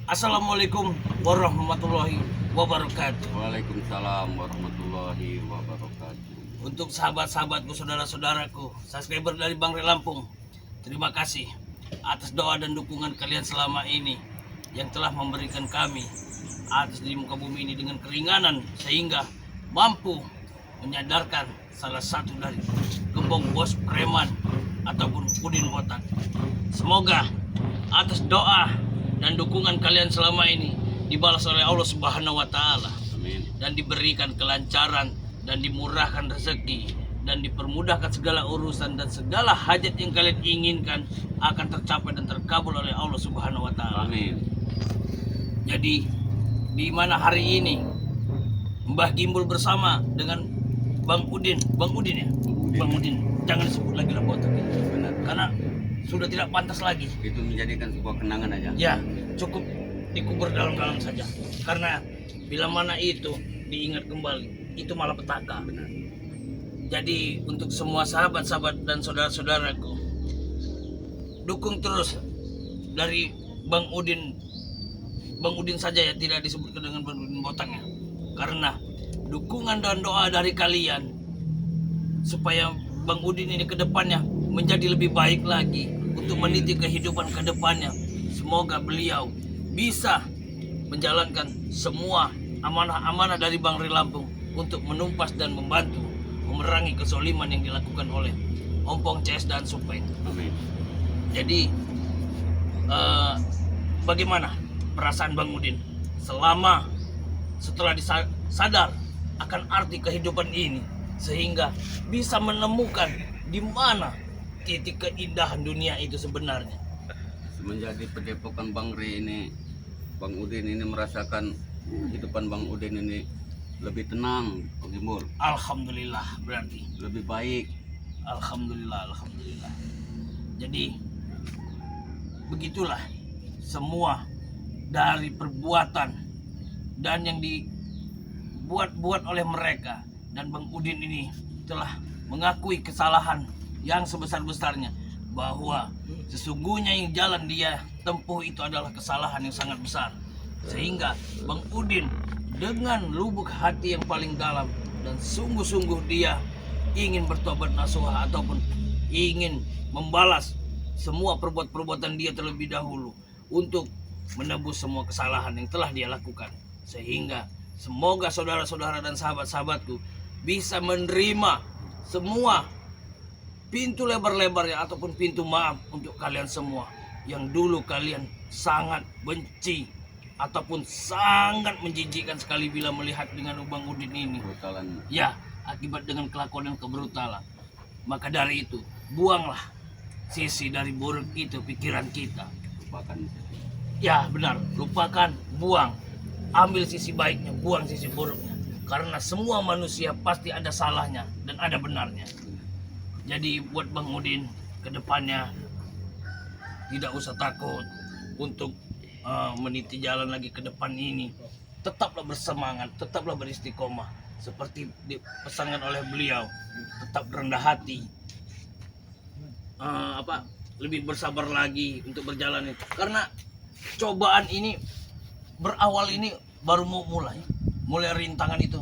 Assalamualaikum warahmatullahi wabarakatuh. Waalaikumsalam warahmatullahi wabarakatuh. Untuk sahabat-sahabatku, saudara-saudaraku, subscriber dari Bang Re Lampung, terima kasih atas doa dan dukungan kalian selama ini yang telah memberikan kami atas di muka bumi ini dengan keringanan sehingga mampu menyadarkan salah satu dari gembong bos preman ataupun Udin Botak. Semoga atas doa dan dukungan kalian selama ini dibalas oleh Allah Subhanahu wa Ta'ala Amin. dan diberikan kelancaran dan dimurahkan rezeki dan dipermudahkan segala urusan dan segala hajat yang kalian inginkan akan tercapai dan terkabul oleh Allah Subhanahu wa Ta'ala. Amin. Jadi di mana hari ini Mbah Gimbul bersama dengan Bang Udin ya? Bang Udin, jangan disebut lagi lah botak ini. Benar. Karena sudah tidak pantas lagi. Itu menjadikan sebuah kenangan aja. Ya, cukup dikubur dalam-dalam saja. Karena bila mana itu diingat kembali, itu malah petaka. Benar. Jadi untuk semua sahabat-sahabat dan saudara-saudaraku, dukung terus dari Bang Udin. Bang Udin saja ya, tidak disebutkan dengan Bang Udin Botaknya. Karena dukungan dan doa dari kalian supaya Bang Udin ini ke depannya menjadi lebih baik lagi untuk meniti kehidupan ke depannya. Semoga beliau bisa menjalankan semua amanah-amanah dari Bang Re Lampung untuk menumpas dan membantu memerangi kezoliman yang dilakukan oleh Ompong CS dan Supeng. Amin. Jadi bagaimana perasaan Bang Udin setelah disadar akan arti kehidupan ini sehingga bisa menemukan di mana titik keindahan dunia itu sebenarnya? Semenjak di Padepokan Bang Re ini, Bang Udin ini merasakan kehidupan Bang Udin ini lebih tenang, Bang Gimbul. Alhamdulillah, berarti Lebih baik. alhamdulillah. Jadi begitulah semua dari perbuatan dan yang dibuat oleh mereka, dan Bang Udin ini telah mengakui kesalahan yang sebesar-besarnya bahwa sesungguhnya yang jalan dia tempuh itu adalah kesalahan yang sangat besar, sehingga Bang Udin dengan lubuk hati yang paling dalam dan sungguh-sungguh dia ingin bertobat nasuha ataupun ingin membalas semua perbuatan dia terlebih dahulu untuk menebus semua kesalahan yang telah dia lakukan, sehingga semoga saudara-saudara dan sahabat-sahabatku bisa menerima semua pintu lebar-lebarnya ataupun pintu maaf untuk kalian semua yang dulu kalian sangat benci ataupun sangat menjijikkan sekali bila melihat dengan Bang Udin ini. Brutalan. Ya, akibat dengan kelakuan dan kebrutalan. Maka dari itu, buanglah sisi dari buruk itu pikiran kita. Lupakan. Ya, benar, lupakan, buang. Ambil sisi baiknya, buang sisi buruknya. Karena semua manusia pasti ada salahnya dan ada benarnya. Jadi buat Bang Udin ke depannya tidak usah takut untuk meniti jalan lagi ke depan ini. Tetaplah bersemangat, tetaplah beristiqomah seperti dipesankan oleh beliau. Tetap rendah hati. Lebih bersabar lagi untuk berjalan itu. Karena cobaan ini berawal ini baru mau mulai rintangan itu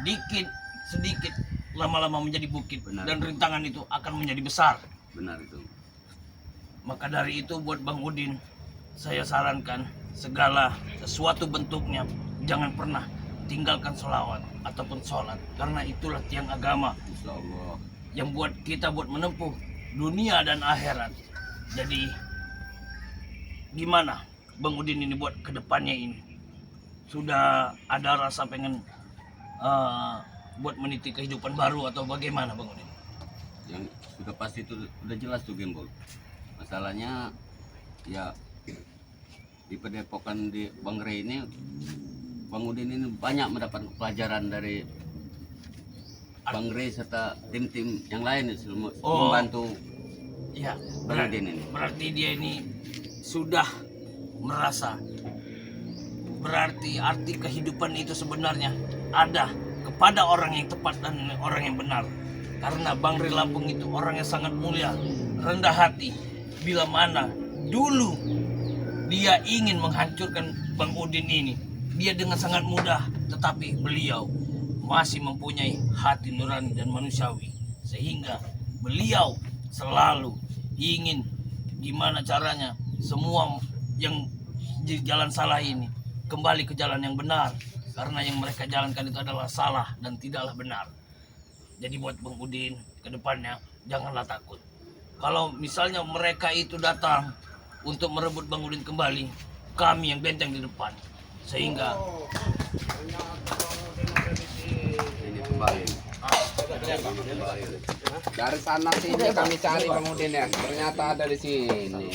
dikit sedikit lama-lama menjadi bukit. Benar. Dan rintangan itu akan menjadi besar. Benar itu. Maka dari itu buat Bang Udin saya sarankan segala sesuatu bentuknya jangan pernah tinggalkan sholawat ataupun sholat, karena itulah tiang agama Insya Allah yang buat kita buat menempuh dunia dan akhirat. Jadi gimana Bang Udin ini buat kedepannya ini? Sudah ada rasa pengen buat meniti kehidupan baru atau bagaimana Bang Udin? yang sudah pasti itu udah jelas tuh Gimbul. Masalahnya ya di Padepokan di Bang Re ini, Bang Udin ini banyak mendapat pelajaran dari Bang Re serta tim-tim yang lain membantu Ya, Bang Udin ini. berarti dia ini sudah merasa berarti arti kehidupan itu sebenarnya ada kepada orang yang tepat dan orang yang benar. Karena Bang Re Lampung itu orang yang sangat mulia, rendah hati. Bila mana dulu dia ingin menghancurkan Bang Udin ini. Dia dengan sangat mudah, tetapi beliau masih mempunyai hati nurani dan manusiawi, sehingga beliau selalu ingin gimana caranya semua yang di jalan salah ini kembali ke jalan yang benar, karena yang mereka jalankan itu adalah salah dan tidaklah benar. Jadi buat Bang Udin ke depannya janganlah takut. Kalau misalnya mereka itu datang untuk merebut Bang Udin kembali, kami yang benteng di depan, sehingga Ini kembali. Dari sana sini kami cari Bang Udin ya. Ternyata ada di sini.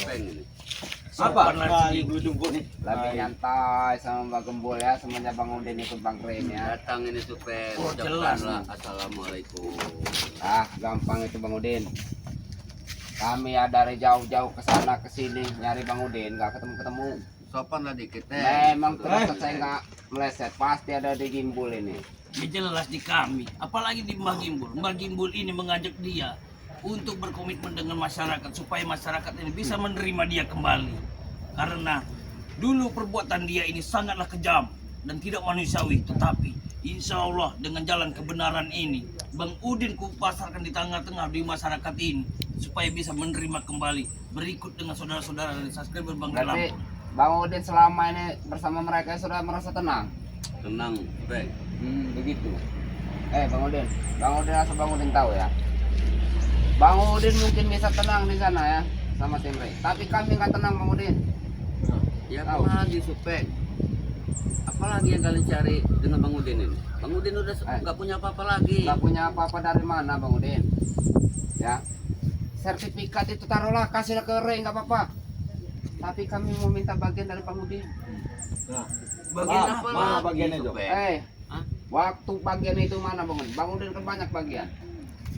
apa Lebih nyantai sama Mbak Gembul ya. Semenjak Bang Udin ikut Bang Ren ya. Datang ini supaya Oh, jelas. ucapkanlah assalamualaikum. Gampang itu Bang Udin. Kami ya dari jauh-jauh ke sana ke sini nyari Bang Udin, nggak ketemu-ketemu. Sopan lah dikit eh. Memang terus saya nggak meleset, pasti ada di Gimbul ini. dia jelas di kami, apalagi di Mbah Gimbul. Mbah Gimbul ini mengajak dia untuk berkomitmen dengan masyarakat supaya masyarakat ini bisa menerima dia kembali. Karena dulu perbuatan dia ini sangatlah kejam dan tidak manusiawi, tetapi insya Allah dengan jalan kebenaran ini Bang Udin kupasarkan di tengah-tengah di masyarakat ini supaya bisa menerima kembali, berikut dengan saudara-saudara dan subscriber Bang Berarti Relam. Bang Udin selama ini bersama mereka sudah merasa tenang. Tenang, supaya Begitu. Bang Udin asal Bang Udin tahu ya. Bang Udin mungkin bisa tenang di sana ya sama tim Rey. Tapi kami nggak tenang Bang Udin. ya Tahu. apalagi supaya apalagi yang kalian cari dengan Bang Udin ini? Bang Udin udah nggak punya apa-apa lagi. Nggak punya apa-apa dari mana Bang Udin? Ya. Sertifikat itu taruhlah kasihlah ke Rey nggak apa-apa. Tapi kami mau minta bagian dari Bang Udin. Bagian apa apa? lagi, bagiannya, Jok? supaya? Hah? Waktu bagian itu mana Bang Udin? Bang Udin kan banyak bagian.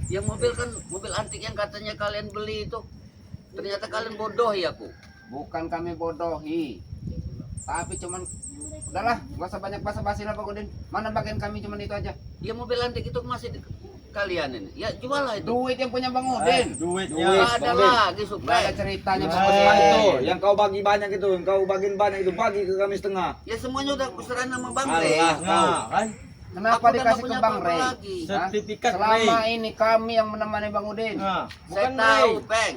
Yang mobil kan mobil antik yang katanya kalian beli itu. Ternyata kalian bodoh ya aku. Bukan kami bodohi. Tapi cuman udahlah, nggak usah banyak basa-basi lah Bang Udin. Mana bagian kami cuman itu aja. Ya mobil antik itu masih di kalian ini. Ya jual lah itu. Duit yang punya Bang Udin. Duitnya. Nggak ada Bang Udin. lagi Nggak ada supaya. ceritanya Bang Nah, Udin. itu yang kau bagi banyak itu, yang kau bagiin banyak itu bagi ke kami setengah. Ya semuanya udah kuserahin sama Bang Rey. Allah kau. kan? Kenapa Aku udah nggak dikasih ke punya Bang apa-apa Rey? lagi. Hah? Sertifikat Selama Rey. ini kami yang menemani Bang Udin. Nah, Saya bukan tahu, Rey. Peng.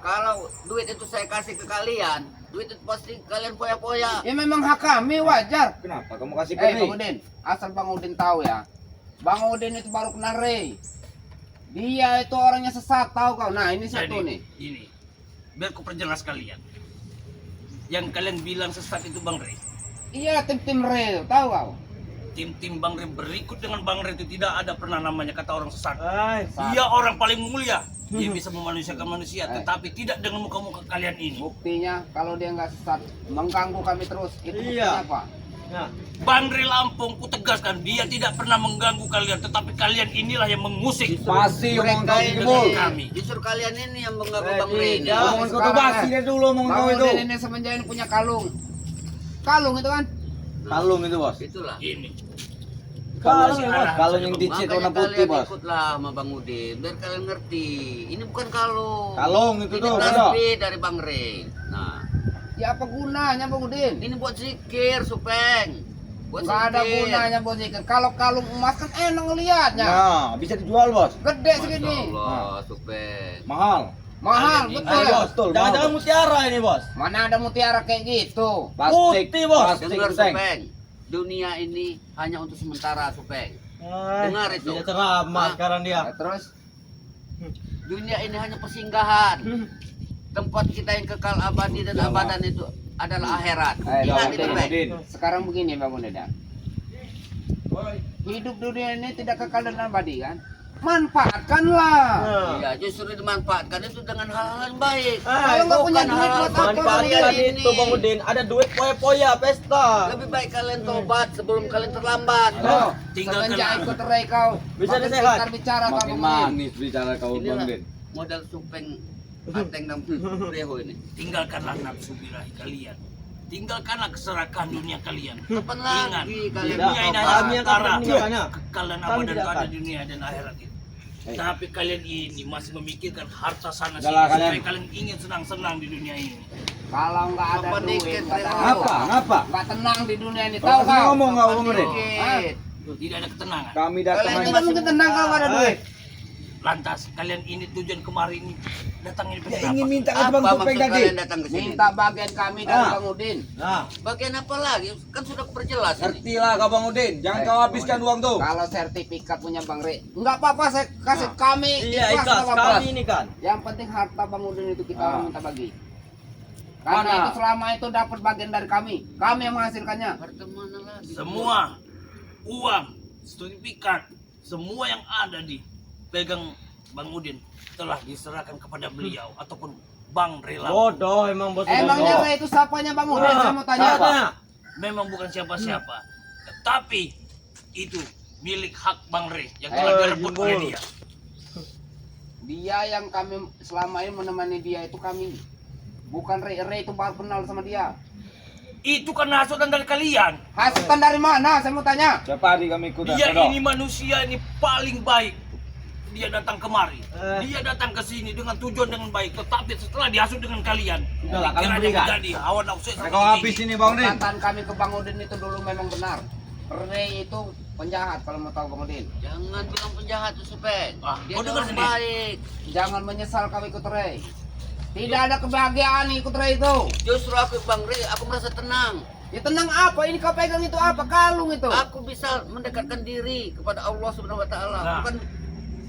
Kalau duit itu saya kasih ke kalian, duit itu pasti kalian poya-poya. Ya memang hak kami wajar. Kenapa kamu kasih ke Bang Rey? Udin, asal Bang Udin tahu ya. Bang Udin itu baru kenal Rey. Dia itu orangnya sesat, tahu kau. Nah, ini satu nih. Ini, biar ku perjelas kalian. Yang kalian bilang sesat itu Bang Rey. Iya, tim-tim Rey, tahu kau. Tim-tim Bang Rey berikut dengan Bang Rey itu tidak ada pernah namanya kata orang sesat. Ay, Dia orang paling mulia. Dia bisa memanusiakan manusia, tetapi tidak dengan muka-muka kalian ini. Buktinya kalau dia nggak sesat, mengganggu kami terus. Itu buktinya Iya. apa? nah, Bang Rey Lampung, ku tegaskan, dia tidak pernah mengganggu kalian, tetapi kalian inilah yang mengusik pasti omong Mereka kau ini, Gimbul. kami. justru kalian ini yang mengganggu Bang Rey ini. Tidak, omong kau tuh basi dari dulu omong Bang kau itu. Udin ini semenjak ini punya kalung. Kalung itu kan? Kalung itu bos. Itulah. Ini. Kalung, Masih bos. arah Kalung saja, yang Bang. dicit Makanya warna putih kalian bos. ikutlah sama Bang Udin, biar kalian ngerti. Ini bukan kalung. Kalung itu Ini tuh, tasbih dari Bang Rey. Nah, Ya apa gunanya Bang Udin? ini buat zikir, Supeng. Buat Nggak ada zikir. gunanya bos ikan. Kalau kalung emas kan enak ngeliatnya. Nah, bisa dijual bos. Gede Masya segini. Allah, Supeng. Mahal. Mahal, Kalian betul. Ayo, bos, betul. Jangan-jangan mutiara ini bos. Mana ada mutiara kayak gitu? Plastik, Putih, bos. plastik Dengar, Seng. Supeng. Dunia ini hanya untuk sementara, Supeng. Dengar itu. Tidak ceramah Hah? sekarang dia. Nah, terus Dunia ini hanya persinggahan. Tempat kita yang kekal abadi dan abadan itu adalah akhirat. Ayo, Ingat Bang itu, Udin. Peng. sekarang begini Bang Udin. Hidup dunia ini tidak kekal dan abadi kan? Manfaatkanlah. Iya, justru dimanfaatkan itu dengan hal-hal yang baik. Kalau nggak punya duit buat apa, Manfaat Bang kalian Udin? itu Bang Udin. Ada duit poya-poya pesta. Lebih baik kalian tobat sebelum kalian terlambat. Oh, Tinggalkan semenjak aku. ikut Rey kau. Bisa makin disehat. pintar bicara kau Makin Bang Udin. manis bicara kau Bang Inilah Udin. modal Supeng Ateng dan Reho ini. Tinggalkanlah nafsu birahi kalian. Tinggalkanlah keserakahan dunia kalian. Kapan Ingat, lagi kalian dunia ini Kami hanya yang antara akan meninggalkannya. kekal dan Kami abadi tidak ada akan. dunia dan akhirat itu. Tapi kalian ini masih memikirkan harta sana sini Udahlah, supaya kalian. kalian ingin senang-senang di dunia ini. Kalau nggak ada Apa duit, dikit, nggak tahu. Ngapa? Ngapa? Nggak tenang di dunia ini. Kau Tahu kasih kau? ngomong kau, Bang Udin. Dikit. Tidak ada ketenangan. Kami datang Kalian Kalian hanya tidak mungkin tenang kalau nggak ada duit. Lantas kalian ini tujuan kemarin ini datangnya Ya, apa? ingin minta ke Apa Bang Topeng maksud tadi. kalian datang ke sini? Minta bagian kami dari Ah. Bang Udin. Nah, Bagian apa lagi? Kan sudah perjelas ini. ngertilah kau Bang Udin. Jangan Eh, kau habiskan Bang uang tuh. Kalau sertifikat punya Bang Re, nggak apa-apa saya kasih kami. Iya, ikhlas nggak apa-apa. kami ini kan. Yang penting harta Bang Udin itu kita Ah. minta bagi. Karena Mana? itu selama itu dapat bagian dari kami. Kami yang menghasilkannya. Harta mana lagi? Semua uang, sertifikat, semua yang ada di pegang Bang Udin telah diserahkan kepada beliau ataupun Bang Rela. Bodoh emang bos. Emangnya bodoh. Re itu siapanya Bang Udin? Saya mau tanya. Siapa? Memang bukan siapa-siapa, tetapi itu milik hak Bang Re yang Eh, telah direbut Jimbul. oleh dia. Dia yang kami selama ini menemani dia itu kami. Bukan Re. Re itu baru kenal sama dia. Itu kan hasutan dari kalian. Hasutan dari mana? Saya mau tanya. Siapa hari kami ikut Dia ini manusia ini paling baik. Dia datang kemari. Dia datang ke sini dengan tujuan dengan baik. Tetapi setelah dihasut dengan kalian, Sudahlah, kalian pikirannya berikan. menjadi hawa nafsu. Kau habis ini Bang Udin. Perkataan kami ke Bang Udin itu dulu memang benar. Re itu penjahat kalau mau tahu Bang Udin. Jangan bilang penjahat tuh Supeng. Ah, Dia kau dengar orang sendiri. baik. Jangan menyesal kau ikut Re. Tidak ada kebahagiaan ikut Re itu. Justru aku Bang Re, aku merasa tenang. Ya tenang apa? Ini kau pegang itu apa? Kalung itu. Aku bisa mendekatkan diri kepada Allah Subhanahu wa taala. Nah. Bukan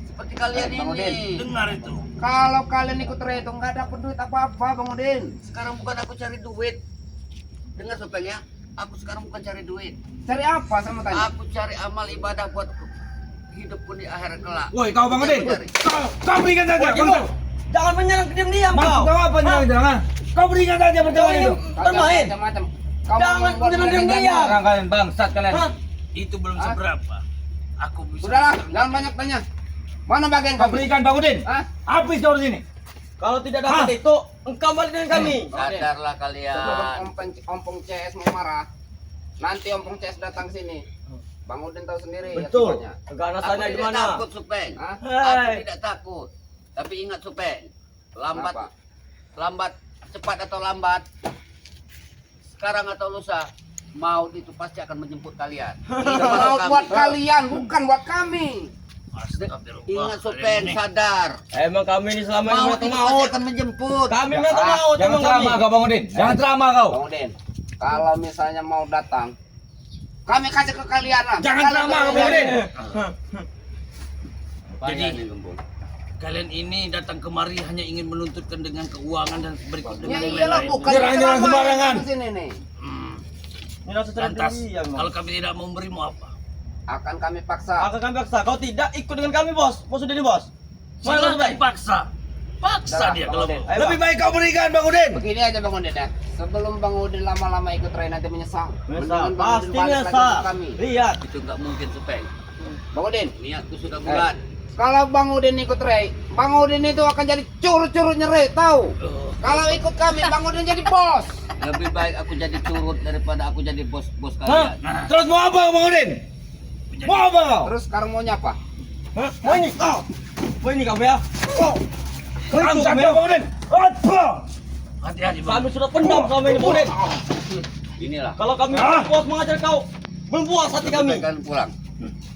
seperti kalian Bang Udin. ini. Dengar itu. Kalau kalian ikut Re itu nggak dapat duit apa-apa Bang Udin. Sekarang bukan aku cari duit. Dengar Supeng ya. Aku sekarang bukan cari duit. Cari apa saya mau tanya? Aku cari amal ibadah buat hidupku di akhirat kelak. Woi, kau Bang Udin. Itu aku cari. Kau berikan saja. Woi, Jimbul. Jangan menyerang diam-diam Maksud kau. kau apa jangan? Kau berikan saja pertanyaan itu. Bermain. Macam-macam. Kau Jangan mau membuat jangan mereka diam-diam. jangan. Orang kalian bangsat kalian. Hah? Itu belum Ah. seberapa. Aku bisa. Sudahlah, jangan banyak tanya. Mana bagian Kau kau? berikan Bang Udin. Hah? Habis kau di sini. Kalau tidak dapat itu, engkau balik dengan kami. Sadarlah Sebelum kalian. ompong CS mau marah, nanti ompong CS datang ke sini. Bang Udin tahu sendiri. Betul. akibatnya. Aku Keganasannya tidak gimana? takut Supeng. Hah? Aku Hei. tidak takut. Tapi ingat Supeng, Kenapa? lambat, cepat atau lambat, sekarang atau lusa, maut itu pasti akan menjemput kalian. Itu mau buat kalian, bukan buat kami. Astagfirullah. Ingat Kalian Supeng, ini. sadar. Emang kami ini selama ini Maut menatang itu pasti maut. akan menjemput. Kami menatang Ah, maut Jangan emang kami. ceramah kau Bang Udin. Jangan ceramah kau. Bang Udin, kalau misalnya mau datang, kami kasih ke kalian lah. Jangan Kalian ceramah kau kalian. Bang Udin. Banyak Jadi- nih, Gembong. Kalian ini datang kemari hanya ingin menuntutkan dengan keuangan dan berikut Ya dengan yang iyalah, lain-lain. bukan Nyerang-nyerang ceramah sembarangan. di sini nih. Hmm. Ini langsung Lantas, diam. kalau kami tidak mau memberimu apa? Akan kami paksa. Akan kami paksa. Kau tidak ikut dengan kami bos. Bos sudah ini bos. Mana Silakan Supeng? paksa. Paksa Dah, dia Bang kalau Udin. mau. Ayo, Lebih Bang. baik kau berikan Bang Udin. Begini aja Bang Udin ya. Sebelum Bang Udin lama-lama ikut Ray nanti menyesal. Menyesal. Mendingan Bang Pasti Udin balik lagi menyesal. ke kami. Lihat. Itu nggak mungkin Supeng. Bang Udin, Niatku sudah bulat. kalau Bang Udin ikut Ray, Bang Udin itu akan jadi curut-curutnya Ray, tahu? Kalau ikut kami, Bang Udin jadi bos. Lebih baik aku jadi curut daripada aku jadi bos-bos Hah? kalian. Nah, Terus mau apa Bang Udin? Mau apa kau? Terus sekarang maunya apa? Hah? Mau ini kau. Mau ini kau ya. Bangsat kau Bang Udin. Apa? hati-hati bang. Kami sudah pendam sama ini Bang Udin. Inilah. Kalau kami puas mengajar kau, belum puas hati kami. Supeng kan pulang.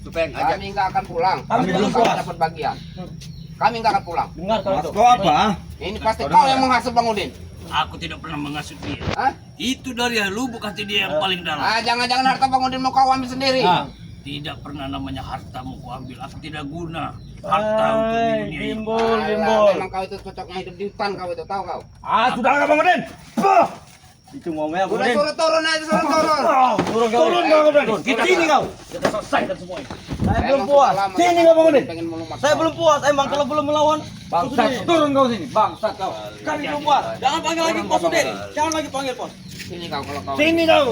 Supeng ajak. Kami nggak akan pulang. Kami belum Kalau puas. dapat bagian. Kami nggak akan pulang. Dengar kau itu. Kau apa? Ini pasti kau yang menghasut Bang Udin. Aku tidak pernah mengasut dia. Hah? Itu dari lubuk hati dia yang paling dalam. Ah, jangan-jangan harta Bang Udin mau kau ambil sendiri. Ah. Tidak pernah namanya harta mau kuambil. Aku tidak guna harta untuk di dunia ini. Bimbul, Alah, bimbul. memang kau itu cocoknya hidup di hutan kau itu, tahu kau? Ah, sudahlah Bang Udin. Bah. Itu mau ya Bang Udah Udin. suruh turun aja, suruh turun. Turun kau. Turun Bang Udin. Kita sini kau. Kita selesaikan semua ini. Saya belum Emang puas. sudah lama Sini kita kau, Bang Udin. pengen melumat Saya kau. belum puas. Emang kalau belum melawan, Bangsat, turun kau sini. Bangsat kau. kami belum puas. Jangan panggil lagi Bos Udin. Jangan lagi panggil Bos. Sini kau kalau kau. Sini kau.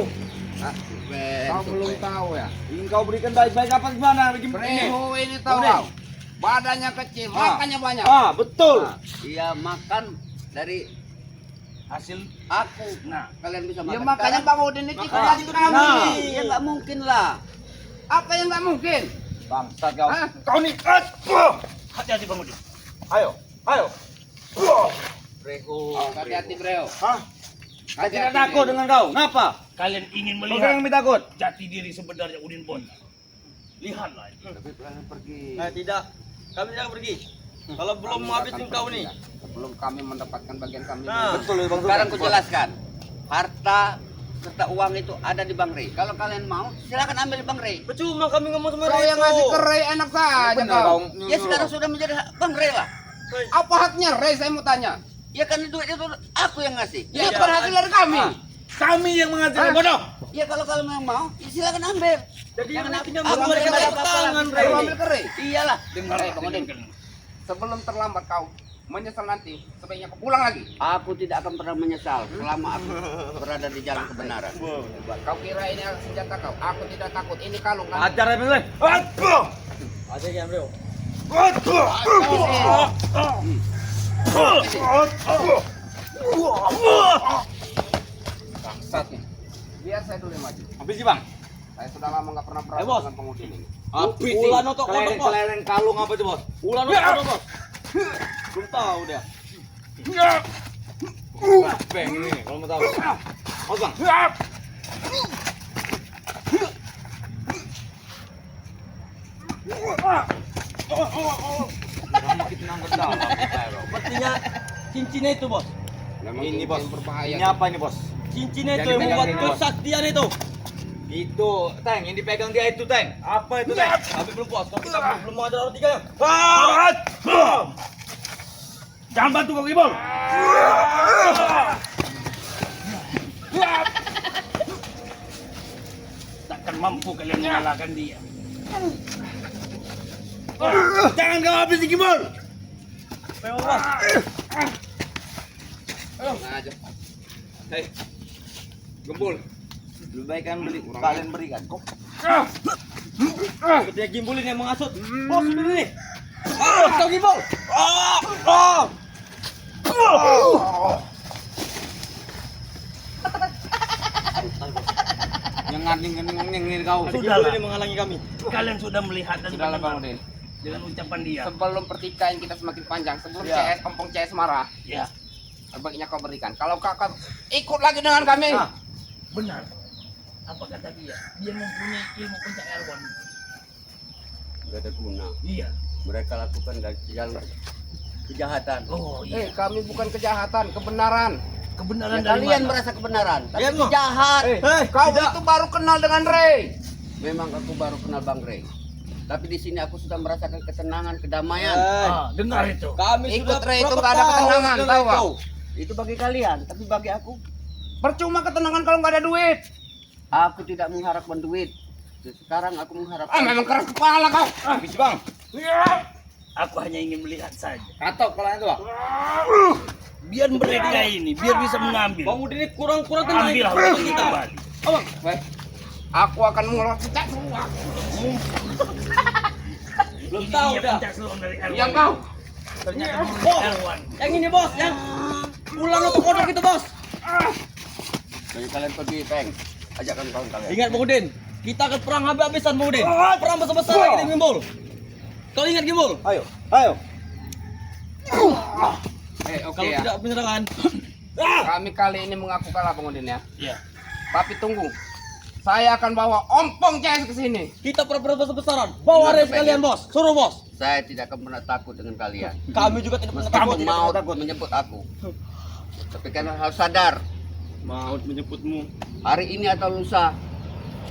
Hah? Supeng. Kau belum Supeng. tahu ya. Ingin kau berikan baik-baik apa gimana? Ini. Prehu ini tahu Udin. kau. Badannya kecil, Ah. makannya banyak. Ah, betul. Ah. Dia makan dari Hasil. aku. Nah, Kalian bisa Ya makan. makanya sekarang. Bang Udin itu Makanya ikut ikut kami. kami. Ya nggak mungkin lah. Apa yang nggak mungkin? Bangsat kau. Hah? Kau nih. Ah. hati-hati Bang Udin. Ayo, ayo. Ah. Reho. Oh, hati-hati Breo. Hah? Saya tidak takut dengan kau. Kenapa? Kalian ingin Kau melihat kami takut. jati diri sebenarnya Udin Bon. Lihatlah. Tapi kalian pergi. Nah, tidak. Kami tidak pergi. Kalau belum Kami menghabisin akan kau pergi, nih. ya. Sebelum kami mendapatkan bagian kami. Nah, betul Bang. Sekarang ku jelaskan. Harta serta uang itu ada di Bang Rey. Kalau kalian mau, silakan ambil di Bang Rey. Percuma kami ngomong sama Kau yang ngasih ke Ray enak saja kau. Ya sekarang sudah menjadi hak Bang Rey lah. Apa haknya Ray, saya mau tanya? Ya kan duit itu aku yang ngasih. Ya bukan hasil dari kami. Kami yang menghasilkan bodoh. Ya kalau kalian memang mau, ya silakan ambil. Jadi Jangan artinya aku Bang berikan Rey apa-apa tangan lagi. Rey. Kau ambil ke Ray. Iyalah. Dengar, Bang Udin. Sebelum terlambat kau menyesal nanti, sebaiknya kau pulang lagi. Aku tidak akan pernah menyesal selama aku berada di jalan kebenaran. Kau kira ini senjata kau? Aku tidak takut. Ini kalung. Ajar ya, Bang. Ajar ya, Bro. Bangsat nih. Biar saya dulu yang maju. Habis sih, Bang. Saya sudah lama nggak pernah Ayo, Bos. dengan pengudin ini. Ulan otok kodok, Bos. Kelereng kalung apa itu, Bos? Ulan otok kodok, Bos. Belum tahu dia. Bang ini kalau mau tahu. Bos, Bang. Sepertinya cincinnya itu, Bos. Memang Ini, Bos. yang berbahaya. Ini apa ini, Bos? Cincinnya itu yang membuat kesaktian itu. Itu, Teng, yang dipegang dia itu, Teng. Apa itu, Teng? Tapi belum puas, kalau kita belum mau ada orang tiga ya. Jangan bantu kau Gibol. Takkan mampu kalian mengalahkan dia. Jangan kau habisi Gibol. Memang, Bos. Nah, aja. Hei, Gembul. Lebih baik kalian berikan. Kok? Ketika Gimbulin yang mengasut. Bos, ini. Bos, kau Gimbul. Yang nganding kau. Sudahlah. Gimbulin yang menghalangi kami. Kalian sudah melihat dan Sudahlah Bang mendengar Udin. dengan ucapan dia. Sebelum pertikaian kita semakin panjang, sebelum Ya. Ompong CS marah, Ya, sebaiknya kau berikan. Kalau kakak ikut lagi dengan kami, Ah. benar. Apa kata dia? Dia mempunyai ilmu pencahayaan. Gak ada guna. Iya. Mereka lakukan dari jalan kejahatan. Oh iya. kami bukan kejahatan, kebenaran. Kebenaran Ya, dari kalian mana? merasa kebenaran, tapi Lihat, Bang. jahat. Kau itu baru kenal dengan Ray. Memang aku baru kenal Bang Rey. Tapi di sini aku sudah merasakan ketenangan, kedamaian. Dengar itu. Kami Ikut sudah Ray itu berapa nggak ada tahun ketenangan, dengan tahu Ray nggak? kau? Itu bagi kalian, tapi bagi aku, Percuma ketenangan kalau nggak ada duit. aku tidak mengharapkan duit. Sekarang aku mengharapkan. Memang keras kepala kau. Habis, Bang. Aku hanya ingin melihat saja. Katok kalau itu, Bang. Biar mereka ini, biar bisa mengambil. Bang Udin ini kurang-kurang tenang. Ambillah uang kita kembali. Aku akan mengeluarkan pencak semua. Belum Ini tahu dia dah. pencak seluruh dari Erwan. Yang kau. Ternyata Bos. Erwan. Yang ini, Bos, yang ulang otak kodok itu, Bos. Jadi kalian pergi, Peng. Ajakkan kawan kalian. Ingat Bang Udin, kita akan perang habis-habisan Bang Udin. Perang besar-besar lagi di Gimbul. Kau ingat Gimbul? Ayo, ayo. Oke Kalau ya. tidak penyerangan. Kami kali ini mengaku kalah Bang Udin ya. Iya. Tapi tunggu. Saya akan bawa Ompong CS ke sini. Kita perang besar-besaran. Bawa Ray sekalian, Bos. Suruh, Bos. Saya tidak akan pernah takut dengan kalian. Kami juga tidak pernah Kamu takut. mau menyebut aku. Tapi kalian harus sadar, Maut menyebutmu. hari ini atau lusa,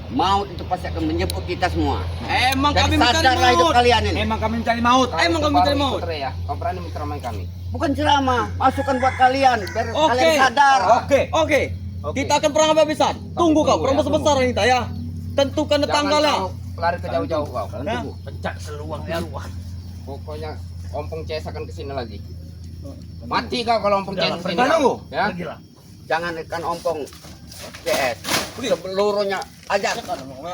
maut itu pasti akan menjemput kita semua. Emang Jadi kami mencari sadarlah hidup maut. kalian ini. Emang kami mencari maut. Emang kami mencari maut. Ya. Kau berani menceramai kami. Bukan ceramah, masukan buat kalian biar Oke. kalian sadar. Oke. Kita akan perang habis-habisan. Tunggu kau, perang besar-besaran kita ya. Tentukan tanggalnya. kau lari ke jauh-jauh kau. Kalian Hah? tunggu. Pencak seluang Erwan. Pokoknya Ompong CS akan ke sini lagi. Mati kau kalau Ompong CS Jangan ke sini. pergi dulu. Ya. Pergilah. Jangan ikan ompong CS. Seluruhnya ajak.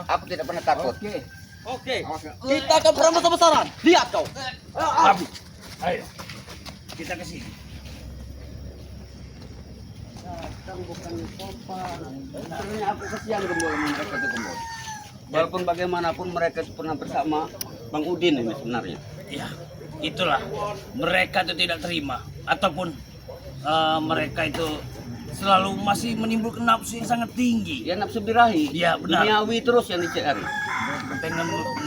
Aku tidak pernah takut. Oke. Kita akan perang besar-besaran. Lihat kau. Habis. Ayo. Kita ke sini. Datang bukan sopan. Sebenarnya aku kasihan Gembul sama mereka itu Gembul. Walaupun bagaimanapun mereka itu pernah bersama Bang Udin ini sebenarnya. Ya, itulah. Mereka itu tidak terima. Ataupun mereka itu selalu masih menimbulkan nafsu yang sangat tinggi. Ya nafsu birahi. Iya, benar. Duniawi terus yang dicari.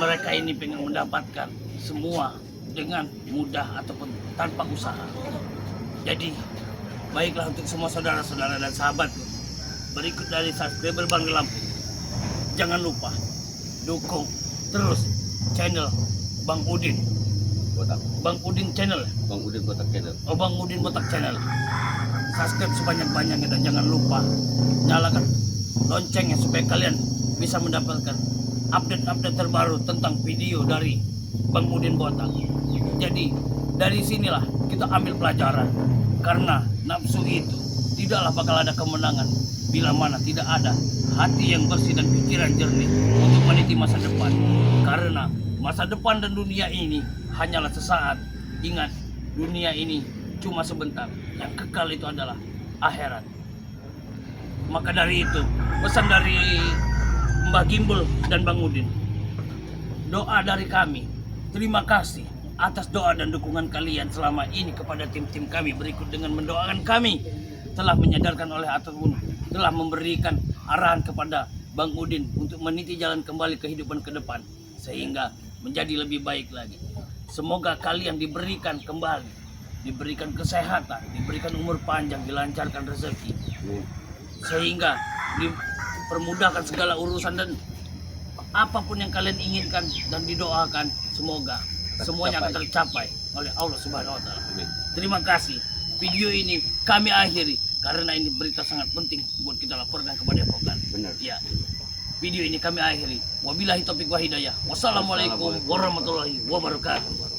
Mereka ini pengen mendapatkan semua dengan mudah ataupun tanpa usaha. Jadi baiklah untuk semua saudara-saudara dan sahabatku, berikut dari subscriber Bang Lampung, jangan lupa dukung terus channel Bang Udin, Botak. Bang Udin channel, Bang Udin Botak channel. Bang Udin Botak channel. Subscribe sebanyak-banyaknya dan jangan lupa nyalakan loncengnya supaya kalian bisa mendapatkan update-update terbaru tentang video dari Bang Udin Botak. Jadi dari sinilah kita ambil pelajaran, karena nafsu itu tidaklah bakal ada kemenangan bila mana tidak ada hati yang bersih dan pikiran jernih untuk meniti masa depan. Karena masa depan dan dunia ini hanyalah sesaat. Ingat, dunia ini cuma sebentar, yang kekal itu adalah akhirat. Maka dari itu, pesan dari Mbah Gimbal dan Bang Udin, doa dari kami, terima kasih atas doa dan dukungan kalian selama ini kepada tim-tim kami. Berikut dengan mendoakan kami telah menyadarkan oleh ataupun telah memberikan arahan kepada Bang Udin untuk meniti jalan kembali kehidupan ke depan sehingga menjadi lebih baik lagi. Semoga kalian diberikan kembali, diberikan kesehatan, diberikan umur panjang, dilancarkan rezeki, sehingga dipermudahkan segala urusan dan apapun yang kalian inginkan dan didoakan, semoga semuanya akan tercapai oleh Allah Subhanahu wa Ta'ala. Terima kasih. Video ini kami akhiri karena ini berita sangat penting buat kita laporkan kepada Epokan. Benar. Ya. Video ini kami akhiri. Wabillahi taufiq wa hidayah. Wassalamualaikum warahmatullahi wabarakatuh.